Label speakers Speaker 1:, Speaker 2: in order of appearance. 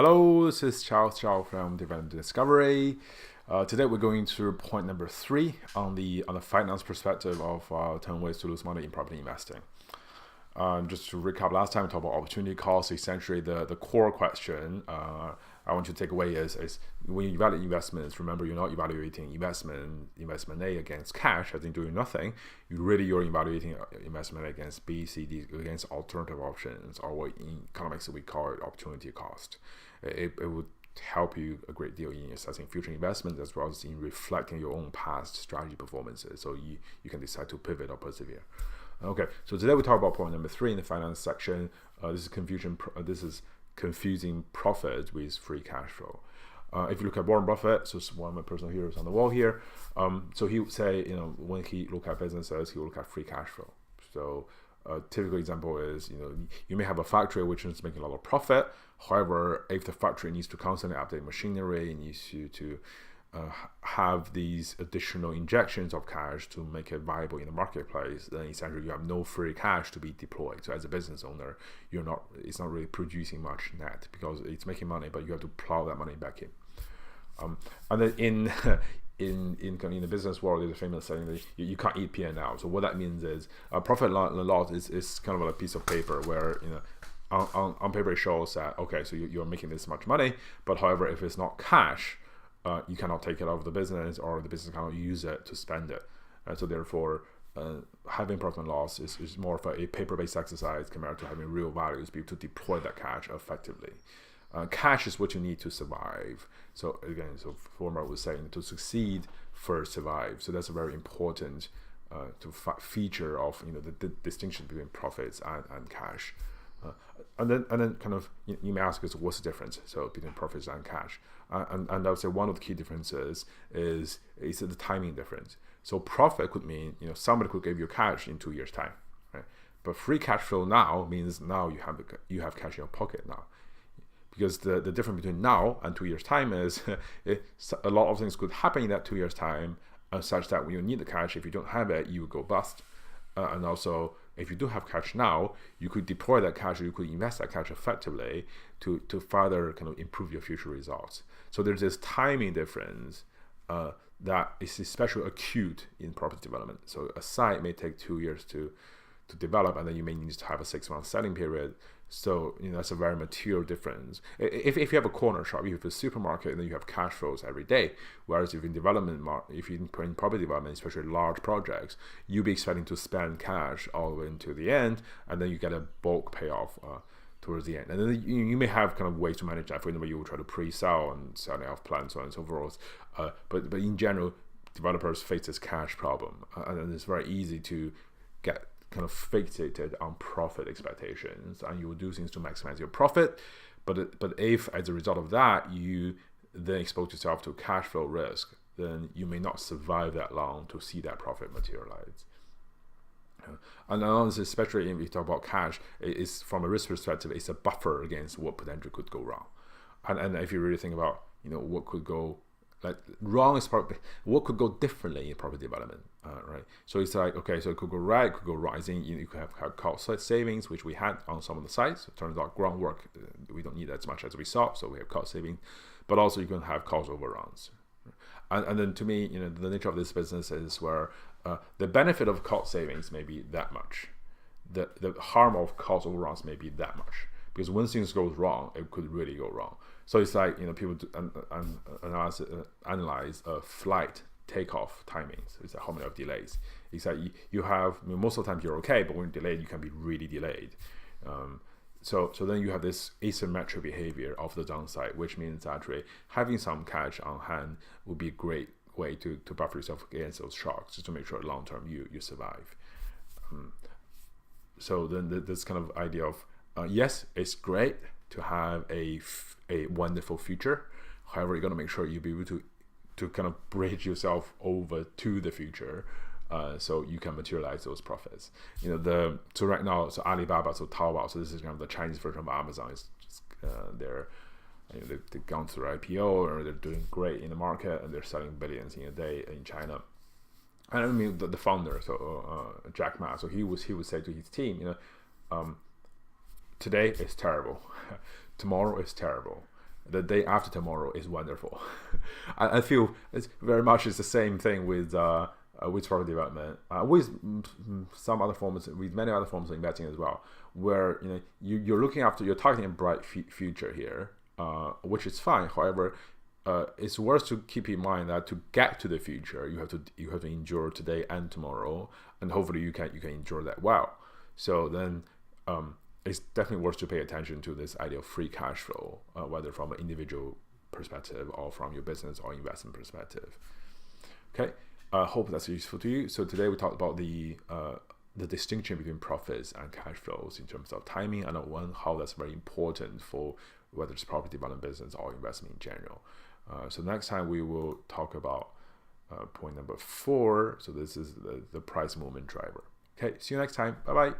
Speaker 1: Hello, this is Chow from Development Discovery. Today we're going through point number 3 on the finance perspective of 10 ways to lose money in property investing. Just to recap, last time we talked about opportunity cost. Essentially, the core question I want you to take away is when you evaluate investments, remember you're not evaluating investment A against cash, as in doing nothing. You're evaluating investment against B, C, D, against alternative options, or what in economics we call it opportunity cost. It would help you a great deal in assessing future investments as well as in reflecting your own past strategy performances, so you can decide to pivot or persevere. Okay, so today we talk about point number 3 in the finance section. This is confusing profit with free cash flow. If you look at Warren Buffett, so it's one of my personal heroes on the wall here. So he would say, when he look at businesses, he will look at free cash flow. So a typical example is, you may have a factory which is making a lot of profit. However, if the factory needs to constantly update machinery, it needs to have these additional injections of cash to make it viable in the marketplace, then essentially you have no free cash to be deployed. So as a business owner, it's not really producing much net because it's making money, but you have to plow that money back in. And then in the business world, there's a famous saying that you can't eat P&L. So what that means is profit and loss is kind of like a piece of paper where on paper it shows that, okay, so you're making this much money, but however, if it's not cash, you cannot take it out of the business, or the business cannot use it to spend it. So therefore, having profit and loss is more of a paper-based exercise compared to having real values, be able to deploy that cash effectively. Cash is what you need to survive. So again, former was saying to succeed, first survive. So that's a very important feature of the distinction between profits and cash. And then kind of you may ask us, what's the difference between profits and cash? And I would say one of the key differences is the timing difference. So profit could mean somebody could give you cash in 2 years' time, right? But free cash flow now means now you have cash in your pocket now, because the difference between now and 2 years' time is a lot of things could happen in that 2 years' time, such that when you need the cash, if you don't have it, you will go bust. And also, if you do have cash now, you could deploy that cash, or you could invest that cash effectively to further kind of improve your future results. So there's this timing difference that is especially acute in property development. So a site may take 2 years to develop, and then you may need to have a 6-month selling period. So that's a very material difference. If you have a corner shop, you have a supermarket, and then you have cash flows every day. Whereas if in property development, especially large projects, you'll be expecting to spend cash all the way into the end, and then you get a bulk payoff towards the end. And then you may have kind of ways to manage that. For example, you will try to pre-sell and sell off plans, so on and so forth. But in general, developers face this cash problem, and it's very easy to get kind of fixated on profit expectations, and you will do things to maximize your profit. But if as a result of that you then expose yourself to cash flow risk, then you may not survive that long to see that profit materialize. And honestly, especially if we talk about cash, it's from a risk perspective, it's a buffer against what potentially could go wrong. And if you really think about what could go wrong is probably what could go differently in property development, right? So it's like, okay, so it could go right, it could go wrong. I think you could have cost savings, which we had on some of the sites. It turns out groundwork, we don't need as much as we saw, so we have cost saving, but also you can have cost overruns. And then to me, the nature of this business is where the benefit of cost savings may be that much, the harm of cost overruns may be that much, because when things goes wrong, it could really go wrong. So it's like people analyze flight takeoff timings. It's like how many of delays. It's like you have most of the time you're okay, but when you're delayed, you can be really delayed. So then you have this asymmetric behavior of the downside, which means actually having some cash on hand would be a great way to buffer yourself against those shocks, just to make sure long term you survive. So then this kind of idea of yes, it's great to have a wonderful future. However, you're going to make sure you'll be able to kind of bridge yourself over to the future, so you can materialize those profits. So right now, so Alibaba, so Taobao, so this is kind of the Chinese version of Amazon. Is just, they've gone through IPO, or they're doing great in the market, and they're selling billions in a day in China. And I mean the founder, so Jack Ma, so he would say to his team, today is terrible, tomorrow is terrible, the day after tomorrow is wonderful. I feel it's very much the same thing with property development, with some other forms, with many other forms of investing as well, where you're looking after, you're targeting a bright future here, which is fine. However, it's worth to keep in mind that to get to the future, you have to endure today and tomorrow, and hopefully you can endure that well. So then, it's definitely worth to pay attention to this idea of free cash flow, whether from an individual perspective or from your business or investment perspective. Okay, hope that's useful to you. So today we talked about the distinction between profits and cash flows in terms of timing, and how that's very important for whether it's property development business or investment in general. So next time we will talk about point number 4. So this is the price movement driver. Okay, see you next time. Bye bye.